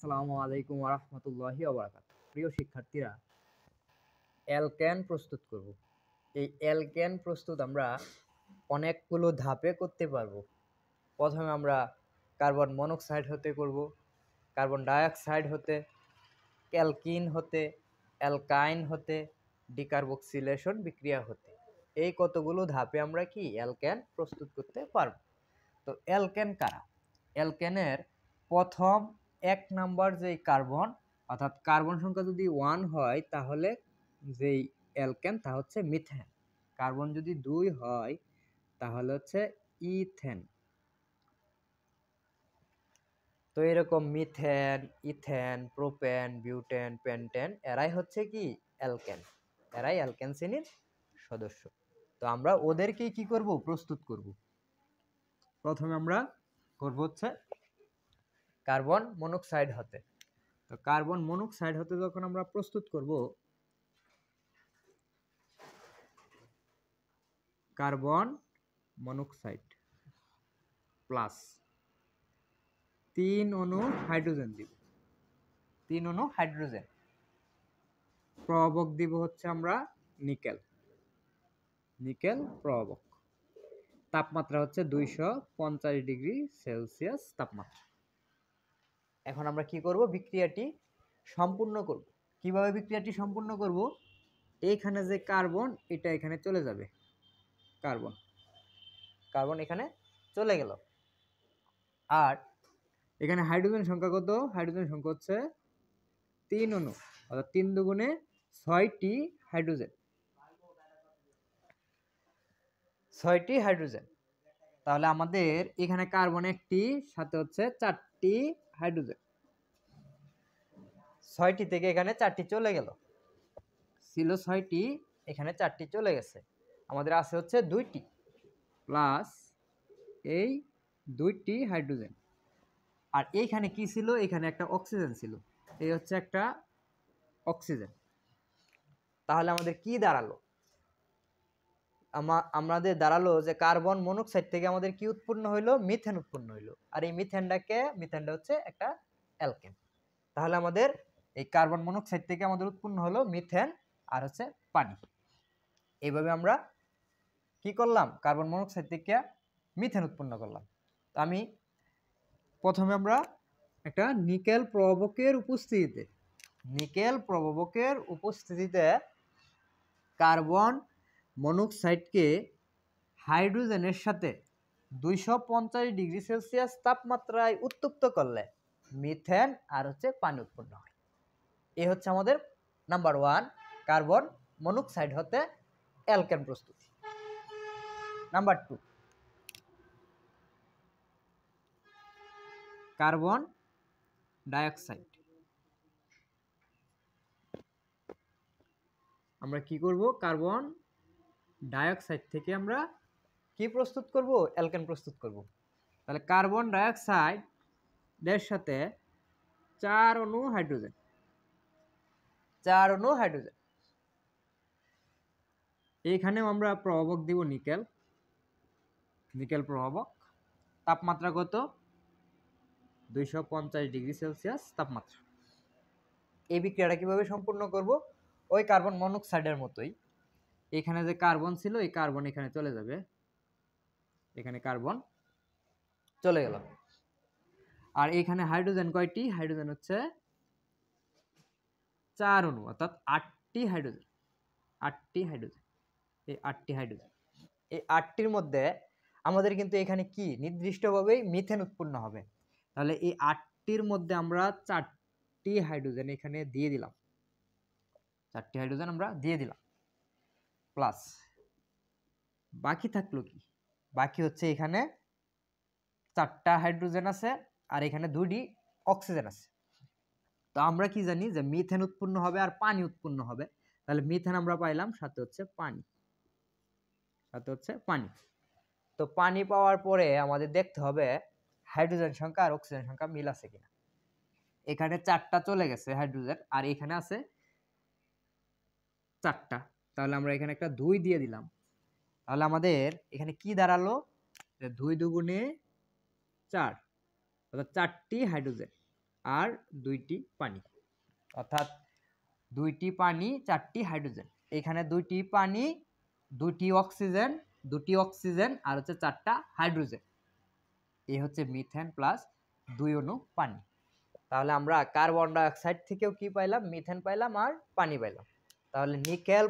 আসসালামু আলাইকুম ওয়া রাহমাতুল্লাহি ওয়া বারাকাতুহু। প্রিয় শিক্ষার্থীরা, অ্যালকেন প্রস্তুত করব। এই অ্যালকেন প্রস্তুত আমরা অনেকগুলো ধাপে করতে পারবো। প্রথমে আমরা কার্বন মনোক্সাইড হতে করব, কার্বন ডাইঅক্সাইড হতে, অ্যালকিন হতে, অ্যালকাইন হতে, ডিকার্বক্সিলেশন বিক্রিয়া হতে। এই কতগুলো ধাপে আমরা কি অ্যালকেন প্রস্তুত করতে পারবো। তো অ্যালকেন কারা? অ্যালকেনের প্রথম ১ নাম্বার যেই কার্বন, অর্থাৎ কার্বন সংখ্যা যদি 1 হয় তাহলে যেই অ্যালকেন তা হচ্ছে মিথেন। কার্বন যদি 2 হয় তাহলে হচ্ছে ইথেন। তো এরকম methane, ethane, propane, butane, pentane এরাই হচ্ছে কি অ্যালকেন। এরাই অ্যালকেন শ্রেণীর সদস্য। তো আমরা ওদেরকেই কি করব? প্রস্তুত করব। প্রথমে আমরা করব হচ্ছে কার্বন মনোক্সাইড হতে। তো কার্বন মনোক্সাইড হতে যখন আমরা প্রস্তুত করব, কার্বন মনোক্সাইড প্লাস 3 অণু হাইড্রোজেন দিব। 3 অণু হাইড্রোজেন। প্রভাবক দিব হচ্ছে আমরা নিকেল। নিকেল প্রভাবক। তাপমাত্রা হচ্ছে 250 ডিগ্রি সেলসিয়াস তাপমাত্রা। এখন আমরা কি করব? বিক্রিয়াটি সম্পূর্ণ করব। কিভাবে বিক্রিয়াটি সম্পূর্ণ করব? এইখানে যে কার্বন, এটা এখানে চলে যাবে। কার্বন কার্বন এখানে চলে গেল। আর এখানে হাইড্রোজেন সংখ্যা কত? হাইড্রোজেন সংখ্যা হচ্ছে 3 অণু, অর্থাৎ 3 দুগুণে 6টি হাইড্রোজেন। 6টি হাইড্রোজেন। তাহলে আমাদের এখানে কার্বন একটি, সাথে হচ্ছে 4টি হাইড্রোজেন। 6টি থেকে এখানে 4টি চলে গেল। ছিল 6টি, এখানে 4টি চলে গেছে। আমাদের আছে হচ্ছে 2টি প্লাস এই 2টি হাইড্রোজেন। আর এইখানে কি ছিল? এখানে একটা অক্সিজেন ছিল। এই হচ্ছে একটা অক্সিজেন। তাহলে আমাদের কি দাঁড়ালো? আমাদের দাঁড়ালো যে কার্বন মনোক্সাইড থেকে আমাদের কি উৎপন্ন হইলো? মিথেন উৎপন্ন হইলো। আর এই মিথেনটা হচ্ছে একটা অ্যালকেন। তাহলে আমাদের এই কার্বন মনোক্সাইড থেকে আমাদের উৎপন্ন হলো মিথেন আর হচ্ছে পানি। এইভাবে আমরা কি করলাম? কার্বন মনোক্সাইড থেকে মিথেন উৎপন্ন করলাম। তো আমি প্রথমে আমরা একটা নিকেল প্রভাবকের উপস্থিতিতে কার্বন মনোক্সাইডকে হাইড্রোজেনের সাথে 250 ডিগ্রি সেলসিয়াস তাপমাত্রায় উত্তপ্ত করলে মিথেন আর হচ্ছে পানি উৎপন্ন হয়। এই হচ্ছে আমাদের নাম্বার 1 কার্বন মনোক্সাইড হতে অ্যালকেন প্রস্তুতি। Number 2 carbon dioxide. আমরা কি করব? কার্বন ডাইঅক্সাইড থেকে আমরা কি প্রস্তুত করব? অ্যালকেন প্রস্তুত করব। তাহলে কার্বন ডাইঅক্সাইডের সাথে 4 অণু হাইড্রোজেন। 4 অণু হাইড্রোজেন। এইখানেও আমরা প্রভাবক দিব নিকেল। নিকেল প্রভাবক। তাপমাত্রা কত? 250 ডিগ্রি সেলসিয়াস তাপমাত্রা। এই বিক্রিয়াটা কিভাবে সম্পূর্ণ করব? ওই কার্বন মনোক্সাইডের মতোই। এখানে যে কার্বন ছিল, এই কার্বন এখানে চলে যাবে। এখানে কার্বন চলে গেল। আর এখানে হাইড্রোজেন কয়টি? হাইড্রোজেন হচ্ছে 4 অণু, অর্থাৎ 8টি হাইড্রোজেন। 8টি হাইড্রোজেন। এই 8টি হাইড্রোজেন। এই 8টির মধ্যে আমাদের কিন্তু এখানে কি নির্দিষ্টভাবেই মিথেন উৎপন্ন হবে। তাহলে এই 8টির মধ্যে আমরা 4টি হাইড্রোজেন এখানে দিয়ে দিলাম। 4টি হাইড্রোজেন আমরা দিয়ে দিলাম। প্লাস বাকি থাকলো কি? বাকি হচ্ছে এখানে 4টা হাইড্রোজেন আছে আর এখানে 2টি অক্সিজেন আছে। তো আমরা কি জানি যে মিথেন উৎপন্ন হবে আর পানি উৎপন্ন হবে। তাহলে মিথেন আমরা পাইলাম, সাথে হচ্ছে পানি। তো পানি পাওয়ার পরে আমাদের দেখতে হবে হাইড্রোজেন সংখ্যা আর অক্সিজেন সংখ্যা মিল আছে কিনা। এখানে 4টা চলে গেছে হাইড্রোজেন আর এখানে আছে 4টা। তাহলে আমরা এখানে একটা 2 দিয়ে দিলাম। তাহলে আমাদের এখানে কি দাঁড়ালো? যে 2 দুগুণে 4, অর্থাৎ 4টি হাইড্রোজেন। আর 2টি পানি, অর্থাৎ 2টি পানি 4টি হাইড্রোজেন। এখানে 2টি পানি 2টি অক্সিজেন আর হচ্ছে 4টা হাইড্রোজেন। এই হচ্ছে মিথেন প্লাস 2 অণু পানি। তাহলে আমরা কার্বন ডাই অক্সাইড থেকেও কি পাইলাম? মিথেন পাইলাম আর পানি পাইলাম। তাহলে নিকেল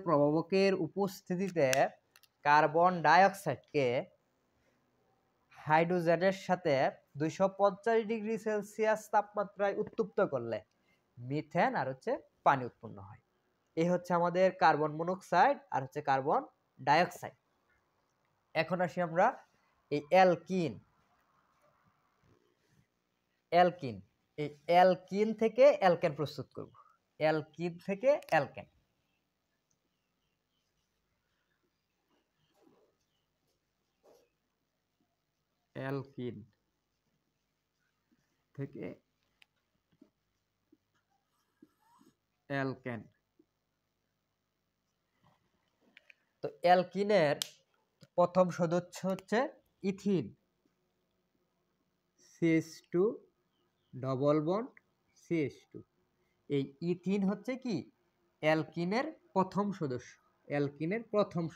প্রভাবকের উপস্থিতিতে কার্বন ডাই অক্সাইডকে হাইড্রোজেনের সাথে 250 ডিগ্রি সেলসিয়াস তাপমাত্রায় উত্তপ্ত করলে মিথেন আর হচ্ছে পানি উৎপন্ন হয়। এই হচ্ছে আমাদের কার্বন মনোক্সাইড আর হচ্ছে কার্বন ডাই অক্সাইড। এখন আসি আমরা এই অ্যালকিন এই অ্যালকিন থেকে অ্যালকেন প্রস্তুত করব। অ্যালকিন থেকে অ্যালকেন। অ্যালকিন থেকে অ্যালকেন। তো অ্যালকিনের প্রথম সদস্য হচ্ছে ethene, CH2 double bond CH2। এই ইথিন হচ্ছে কি অ্যালকিনের প্রথম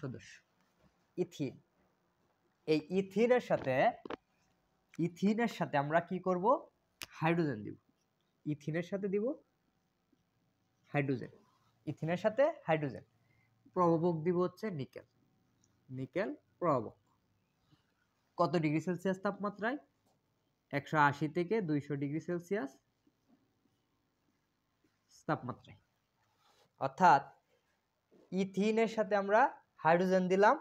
সদস্য ইথিন। এই ইথিনের সাথে আমরা কি করব? হাইড্রোজেন দিব। ইথিনের সাথে হাইড্রোজেন। প্রভাবক দিব হচ্ছে নিকেল প্রভাবক। কত ডিগ্রি সেলসিয়াস তাপমাত্রায়? 180 থেকে 200 ডিগ্রি সেলসিয়াস তাপমাত্রায়। অর্থাৎ ইথিনের সাথে আমরা হাইড্রোজেন দিলাম,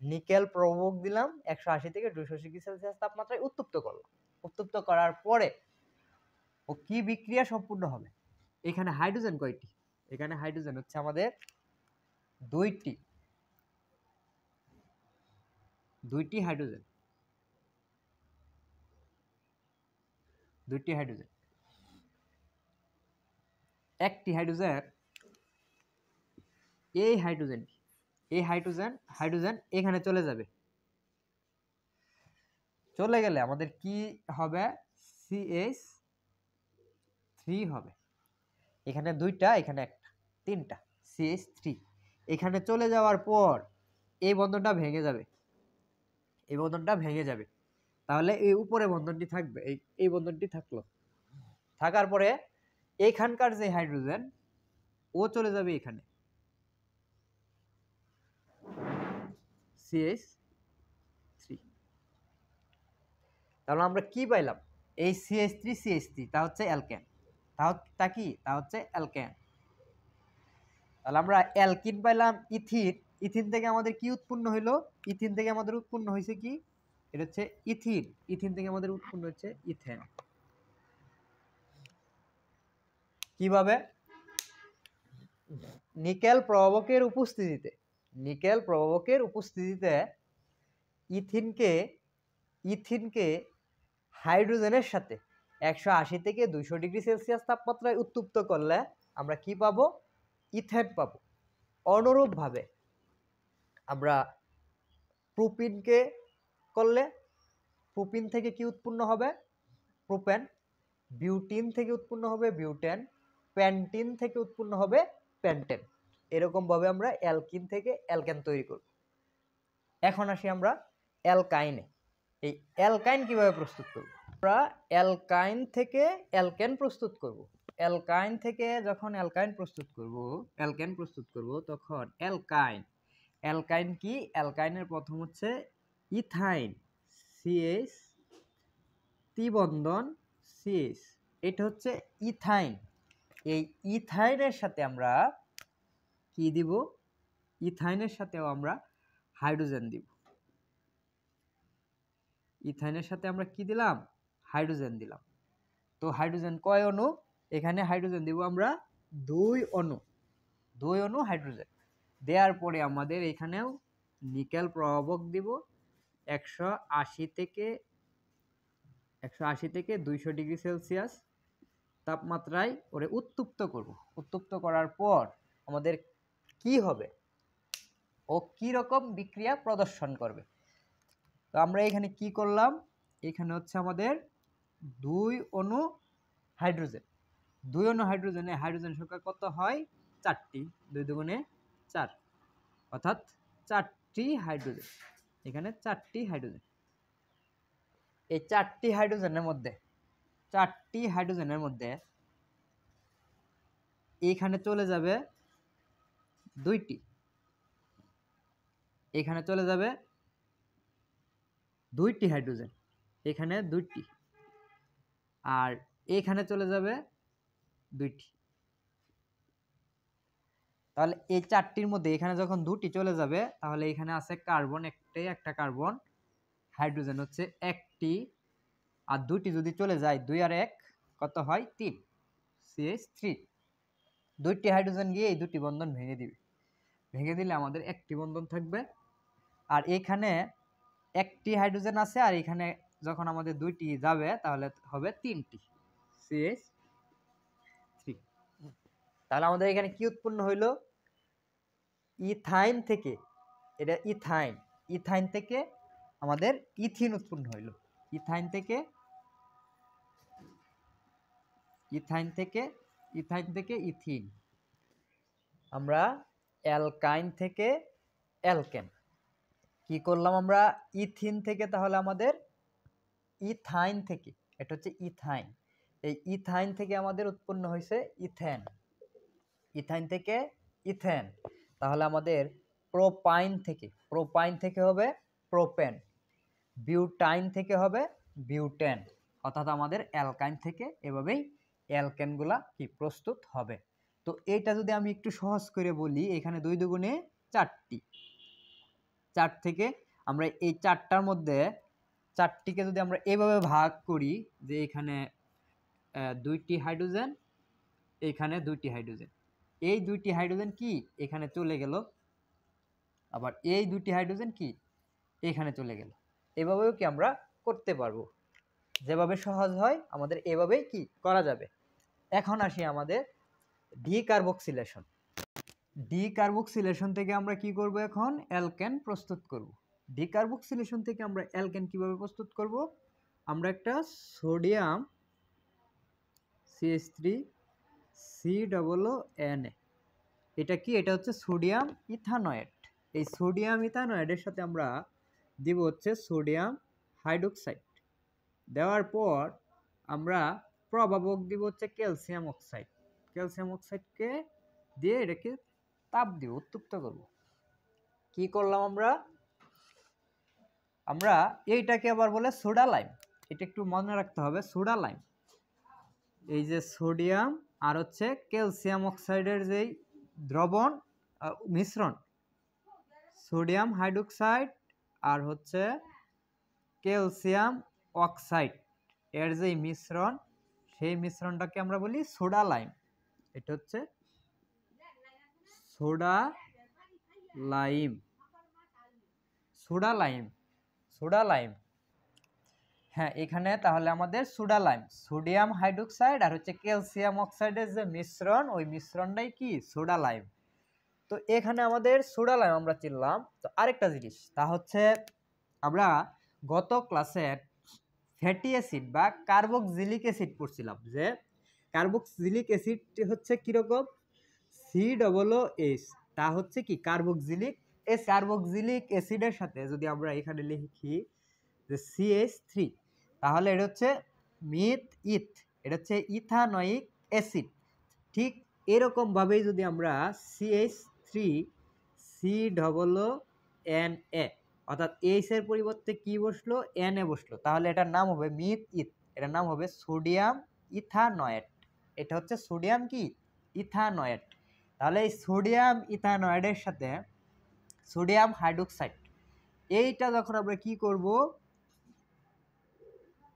নিকেল প্রভাবক দিলাম, 180 থেকে 200 ডিগ্রি সেলসিয়াস তাপমাত্রায় উত্তপ্ত করলাম। উত্তপ্ত করার পরে ও কি বিক্রিয়া সম্পূর্ণ হবে? এখানে হাইড্রোজেন কয়টি? এখানে হাইড্রোজেন হচ্ছে আমাদের দুইটি হাইড্রোজেন। একটি হাইড্রোজেন, এই হাইড্রোজেন এখানে চলে যাবে। চলে গেলে আমাদের কি হবে? CH3 হবে। এখানে 2টা, এখানে একটা, 3টা CH3। এখানে চলে যাওয়ার পর এই বন্ধনটা ভেঙে যাবে। তাহলে এই উপরে বন্ধনটি থাকবে, এই বন্ধনটি থাকলো। থাকার পরে এইখানকার যে হাইড্রোজেন ও চলে যাবে এখানে, CH3। তাহলে আমরা কি পাইলাম? এই CH3 তা হচ্ছে অ্যালকেন। তা হচ্ছে অ্যালকেন। তাহলে আমরা অ্যালকিন পাইলাম ইথিন থেকে আমাদের কি উৎপন্ন হইলো? ইথিন থেকে আমাদের উৎপন্ন হয়েছে কি? এটা হচ্ছে ইথিন থেকে আমাদের উৎপন্ন হচ্ছে ইথেন। কিভাবে? নিকেল প্রভাবকের উপস্থিতিতে ইথিনকে হাইড্রোজেনের সাথে 180 থেকে 200 ডিগ্রি সেলসিয়াস তাপমাত্রায় উত্তপ্ত করলে আমরা কি পাবো? ইথেন পাবো। অনুরূপভাবে আমরা প্রোপিনকে করলে প্রোপিন থেকে কি উৎপন্ন হবে? প্রোপেন। বিউটিন থেকে উৎপন্ন হবে বিউটেন। প্যান্টিন থেকে উৎপন্ন হবে প্যান্টেন। এরকম ভাবে আমরা অ্যালকিন থেকে অ্যালকেন তৈরি করব। এখন আসি আমরা অ্যালকাইনে। এই অ্যালকাইন কিভাবে প্রস্তুত করব? আমরা অ্যালকাইন থেকে অ্যালকেন প্রস্তুত করব। অ্যালকাইন থেকে যখন অ্যালকেন প্রস্তুত করব তখন অ্যালকাইন কি? অ্যালকাইনের প্রথম হচ্ছে ইথাইন, CH ত্রিবন্ধন CH। এটা হচ্ছে ইথাইন। এই ইথাইনের সাথে আমরা কি দিব? ইথাইনের সাথেও আমরা হাইড্রোজেন দিব। ইথাইনের সাথে আমরা কি দিলাম? হাইড্রোজেন দিলাম। তো হাইড্রোজেন কয় অণু? এখানে হাইড্রোজেন দিব আমরা 2 অণু হাইড্রোজেন। দেওয়ার পরে আমাদের এখানেও নিকেল প্রভাবক দিব 180 থেকে 200 ডিগ্রি সেলসিয়াস তাপমাত্রায় ওরে উত্তপ্ত করব। উত্তপ্ত করার পর আমাদের কি হবে? ও কি রকম বিক্রিয়া প্রদর্শন করবে? তো আমরা এখানে কি করলাম? এখানে হচ্ছে আমাদের 2 অণু হাইড্রোজেন। 2 অণু হাইড্রোজেনে হাইড্রোজেন সংখ্যা কত হয়? 4টি। 2 দুগুণে 4, অর্থাৎ 4টি হাইড্রোজেন। এখানে 4টি হাইড্রোজেন। এই 4টি হাইড্রোজেনের মধ্যে এইখানে চলে যাবে 2টি, এখানে চলে যাবে 2টি হাইড্রোজেন, এখানে 2টি, আর এখানে চলে যাবে 2টি। তাহলে এই 4টির মধ্যে এখানে যখন 2টি চলে যাবে তাহলে এখানে আছে কার্বন একটাই, একটা কার্বন, হাইড্রোজেন হচ্ছে 1টি, আর 2টি যদি চলে যায় 2 আর 1 কত হয়? 3, CH3। 2টি হাইড্রোজেন গিয়ে এই 2টি বন্ধন ভেঙে দিবে, ভেঙে দিলে আমাদের একটি বন্ধন থাকবে। আর এখানে 1টি হাইড্রোজেন আছে, আর এখানে যখন আমাদের 2টি যাবে তাহলে হবে 3টি, CH3। তাহলে আমাদের এখানে কি উৎপন্ন হইল? ইথাইন থেকে, এটা ইথাইন থেকে আমাদের ইথিন উৎপন্ন হইল। ইথাইন থেকে ইথিন। আমরা অ্যালকাইন থেকে অ্যালকেন। কি করলাম আমরা? ইথিন থেকে তাহলে আমাদের ইথাইন থেকে, এটা হচ্ছে ইথাইন, এই ইথাইন থেকে আমাদের উৎপন্ন হয়েছে ইথেন। ইথাইন থেকে ইথেন। তাহলে আমাদের প্রোপাইন থেকে হবে প্রোপেন, বিউটাইন থেকে হবে বিউটেন, অর্থাৎ আমাদের অ্যালকাইন থেকে এভাবেই অ্যালকেনগুলা কি প্রস্তুত হবে। তো এইটা যদি আমি একটু সহজ করে বলি, এখানে 2 দুগুণে 4টি, 4 থেকে আমরা এই 4টার মধ্যে 4টিকে যদি আমরা এভাবে ভাগ করি যে এখানে 2টি হাইড্রোজেন, এখানে 2টি হাইড্রোজেন, এই 2টি হাইড্রোজেন কি এখানে চলে গেল, আবার এই 2টি হাইড্রোজেন কি এখানে চলে গেল। এভাবেও কি আমরা করতে পারবো, যেভাবে সহজ হয় আমাদের এভাবেই কি করা যাবে। এখন আসি আমাদের ডিকার্বক্সিলেশন। ডিকার্বক্সিলেশন থেকে আমরা কি করব? এখন অ্যালকেন প্রস্তুত করব। ডিকার্বক্সিলেশন থেকে আমরা অ্যালকেন কিভাবে প্রস্তুত করব? আমরা একটা সোডিয়াম CH3 COO, এটা কি? এটা হচ্ছে সোডিয়াম ইথানয়েড। এই সোডিয়াম ইথানয়েডের সাথে আমরা দিব হচ্ছে সোডিয়াম হাইড্রোক্সাইড। দেওয়ার পর আমরা প্রভাবক দিব হচ্ছে ক্যালসিয়াম অক্সাইড। ক্যালসিয়াম অক্সাইডকে দিয়ে এটাকে তাপ দিব, উত্তপ্ত করব। কি করলাম আমরা এইটাকে আবার বলে সোডা লাইম। এটা একটু মনে রাখতে হবে, সোডা লাইম। এই যে সোডিয়াম আর হচ্ছে ক্যালসিয়াম অক্সাইডের যেই দ্রবণ মিশ্রণ, সোডিয়াম হাইড্রোক্সাইড আর হচ্ছে ক্যালসিয়াম অক্সাইড এর যে মিশ্রণ, সেই মিশ্রণটাকে আমরা বলি সোডা লাইম। এটা হচ্ছে সোডা লাইম। হ্যাঁ, এখানে তাহলে আমাদের সোডা লাইম, সোডিয়াম হাইড্রোক্সাইড আর হচ্ছে ক্যালসিয়াম অক্সাইডের যে মিশ্রণ, ওই মিশ্রণটাই কি সোডা লাইম। তো এখানে আমাদের সোডা লাইম আমরা চিনলাম। তো আরেকটা জিনিস, তা হচ্ছে আমরা গত ক্লাসে ফ্যাটি অ্যাসিড বা কার্বক্সিলিক অ্যাসিড পড়ছিলাম, যে কার্বক্সিলিক অ্যাসিড হচ্ছে কিরকম? COOH, তা হচ্ছে কি কার্বক্সিলিক অ্যাসিড। কার্বক্সিলিক অ্যাসিডের সাথে যদি আমরা এখানে লিখি যে CH3, তাহলে এটা হচ্ছে এটা হচ্ছে ইথানোয়িক অ্যাসিড। ঠিক এরকম ভাবেই যদি আমরা CH3 COONA, অর্থাৎ এইচ এর পরিবর্তে কি বসলো? Na বসলো, তাহলে এটার নাম হবে এটার নাম হবে সোডিয়াম ইথানয়েড। এটা হচ্ছে সোডিয়াম কি ইথানয়েড। তাহলে এই সোডিয়াম ইথানয়েডের সাথে সোডিয়াম হাইড্রোক্সাইড, এইটা যখন আমরা কি করব?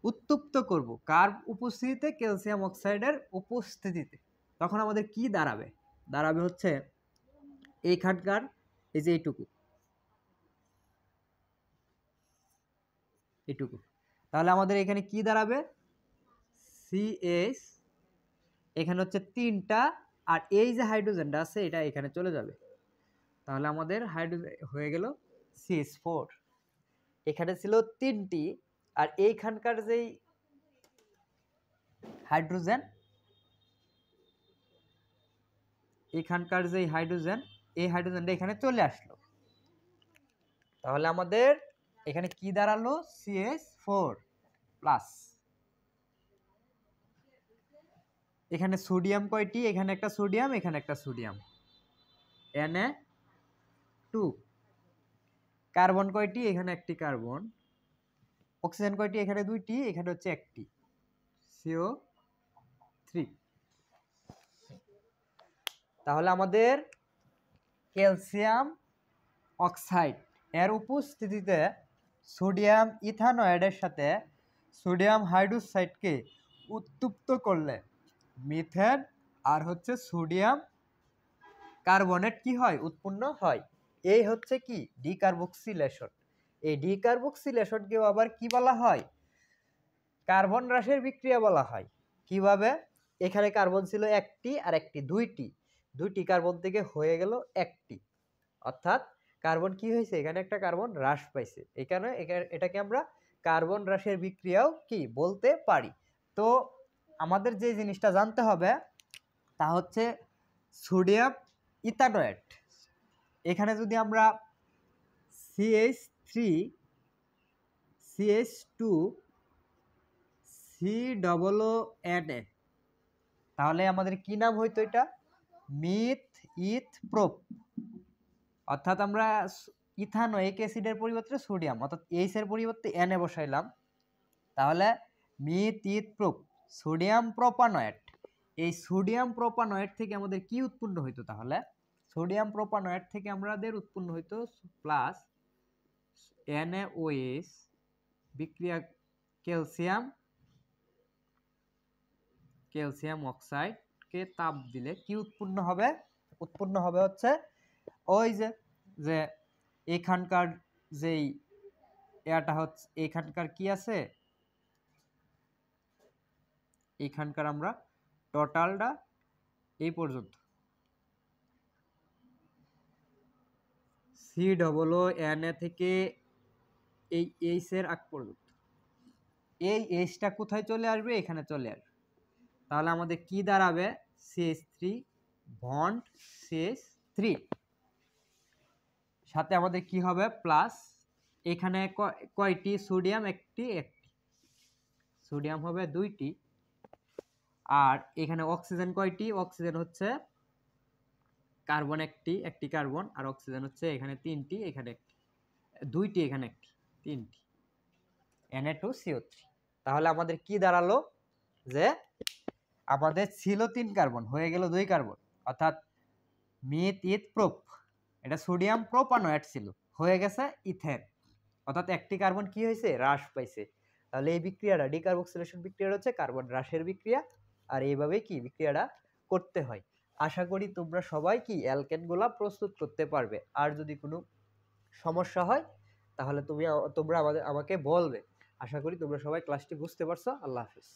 উত্তপ্ত করব। কার উপস্থিতিতে? ক্যালসিয়াম অক্সাইডের উপস্থিতিতে। তখন আমাদের কি দাঁড়াবে? দাঁড়াবে হচ্ছে এইখানকার এই যে এইটুকু। তাহলে আমাদের এখানে কি দাঁড়াবে? CH, এখানে হচ্ছে 3টা, আর এই যে হাইড্রোজেনটা আছে এটা এখানে চলে যাবে। তাহলে আমাদের হাইড্রোজেন হয়ে গেল CH4। এখানে ছিল 3টি, আর এইখানকার যেই হাইড্রোজেন, এখানকার যেই হাইড্রোজেন, এই হাইড্রোজেনটা এখানে চলে আসলো। তাহলে আমাদের এখানে কি দাঁড়ালো? CH4 plus. এখানে সোডিয়াম কয়টি? এখানে একটা সোডিয়াম, এখানে একটা সোডিয়াম, Na2। কার্বন কয়টি? এখানে একটি কার্বন। অক্সিজেন কয়টি? এখানে দুইটি, এখানে হচ্ছে একটি, CO3। তাহলে আমাদের ক্যালসিয়াম অক্সাইড এর উপস্থিতিতে সোডিয়াম ইথানয়েডের সাথে সোডিয়াম হাইড্রোক্সাইডকে উত্তপ্ত করলে মিথেন আর হচ্ছে সোডিয়াম কার্বনেট কি হয়? উৎপন্ন হয়। এই হচ্ছে কি? ডিকার্বক্সিলেশন। এই ডিকার্বক্সিলেশনকেও আবার কি বলা হয়? কার্বন হ্রাসের বিক্রিয়া বলা হয়। কিভাবে? এখানে কার্বন ছিল একটি আর একটি, দুইটি কার্বন থেকে হয়ে গেল একটি, অর্থাৎ কার্বন কি হয়েছে? এখানে একটা কার্বন হ্রাস পাইছে। এখানে এটাকে আমরা কার্বন হ্রাসের বিক্রিয়াও কি বলতে পারি। তো আমাদের যে জিনিসটা জানতে হবে তা হচ্ছে সোডিয়াম ইথানয়েড। এখানে যদি আমরা CH3 CH2 COONA, তাহলে আমাদের কি নাম হইতো? এটা মিথ ইথ প্রোপ। অর্থাৎ আমরা ইথানোয়িক অ্যাসিডের পরিবর্তে সোডিয়াম, অর্থাৎ এইচ এর পরিবর্তে Na বসাইলাম, তাহলে মিথ ইথ প্রোপ, সোডিয়াম প্রোপানয়েড। এই সোডিয়াম প্রোপানয়েড থেকে আমাদের কি উৎপন্ন হইতো? তাহলে সোডিয়াম প্রোপানয়েড থেকে আমাদের উৎপন্ন হইতো প্লাস NaOH বিক্রিয়া ক্যালসিয়াম অক্সাইডকে তাপ দিলে কি উৎপন্ন হবে? উৎপন্ন হবে হচ্ছে ওই যে এখানকার যেই এটা হচ্ছে, এখানকার কি আছে? এখানকার আমরা টোটালটা এই পর্যন্ত COONA থেকে এই এইচ এর আগ পর্যন্ত, এই এইচটা কোথায় চলে আসবে? এখানে চলে আসবে। তাহলে আমাদের কি দাঁড়াবে? CH3 বন্ড CH3, সাথে আমাদের কি হবে? প্লাস। এখানে কয়টি সোডিয়াম? একটি, সোডিয়াম হবে দুইটি। আর এখানে অক্সিজেন কয়টি? অক্সিজেন হচ্ছে কার্বন একটি কার্বন, আর অক্সিজেন হচ্ছে এখানে তিনটি, এখানে একটি, দুইটি, এখানে একটি, তিনটি, Na2CO3। তাহলে আমাদের কি দাঁড়ালো? যে আমাদের ছিল 3 কার্বন, হয়ে গেল 2 কার্বন, অর্থাৎ মিথ ইথ প্রোপ। এটা সোডিয়াম প্রোপানয়েড ছিল, হয়ে গেছে ইথেন, অর্থাৎ একটি কার্বন কি হয়েছে? হ্রাস পাইছে। তাহলে এই বিক্রিয়াটা, ডিকার্বক্সিলেশন বিক্রিয়াটা হচ্ছে কার্বন হ্রাসের বিক্রিয়া। আর এইভাবেই কি বিক্রিয়াটা করতে হয়। আশা করি তোমরা সবাই কি অ্যালকেনগুলা প্রস্তুত করতে পারবে। আর যদি কোনো সমস্যা হয় তাহলে তোমরা আমাকে বলবে। আশা করি তোমরা সবাই ক্লাসটি বুঝতে পারছো। আল্লাহ হাফেজ।